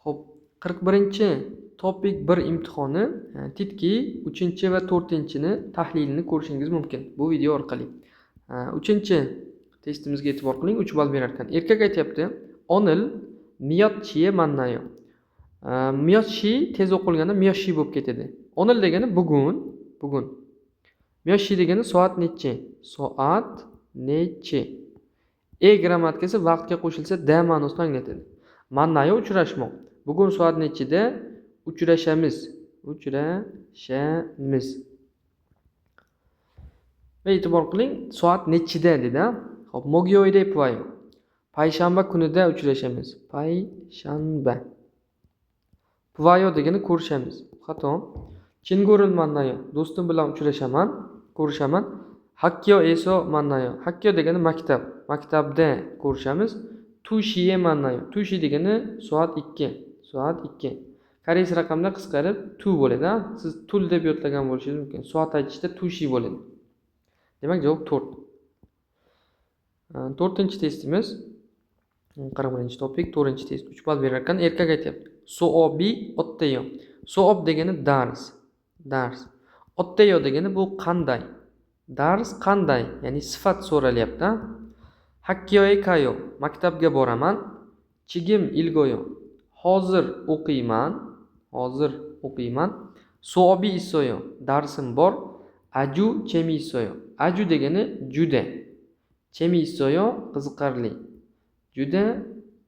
Xo'p, 41-chi topik 1 imtihoni titki 3 va 4-ni tahlilini ko'rishingiz mumkin bu video orqali. 3-chi testimizga e'tibor qiling, 3 ball berar ekan. Erkak aytayapti: "Onil miyotchiye mannayo." Miyotchi tez o'qilganda miyotchi bo'lib ketadi. Onil degani bugun. Miyotchi degani soat nechi? Soat nechi? Grammatikasi vaqtga qo'shilsa da ma'nosini anglatadi. Mannayo uchrashmoq. Bugun soat nechida uchrashamiz? Uchrashamiz. Va e'tibor qiling, soat nechida dedi. Xo'p, mogyoyda pvayo. Payshanba kunida uchrashamiz. Payshanba. Pvayo degani ko'rishamiz. Xato. Chingoril mannayo. Do'stim bilan uchrashaman, ko'rishaman. Hakkyo eso mannayo. Hakkyo degani maktab. Maktabda ko'rishamiz. Tushiye mannayo. Tushi degani soat 2. Soat 2. Koreys raqamda qisqarib tu bo'ladi. Siz tul deb yodlagan bo'lishingiz mumkin. Soat aytishda tushi bo'ladi. Demak, javob 4. 4-chi testimiz. 41-topik, 4-chi test. 3 ball berar ekan. Erkak aytayapti: "Soobi otteyo." Soob degani dars. Dars. Otteyo degani bu qanday? Dars qanday? Ya'ni sifat so'ralyapti. Hakkiyoe kayo. Maktabga boraman. Chigim ilgoyo. Hozir o'qiyman. Hozir o'qiyman. Soobi isoyo. Darsim bor. Aju chemi isoyo. Aju degani juda. Chemi isoyo qiziqarli. Juda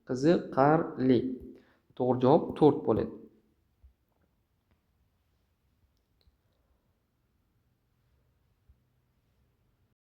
qiziqarli. To'g'ri javob 4 bo'ladi.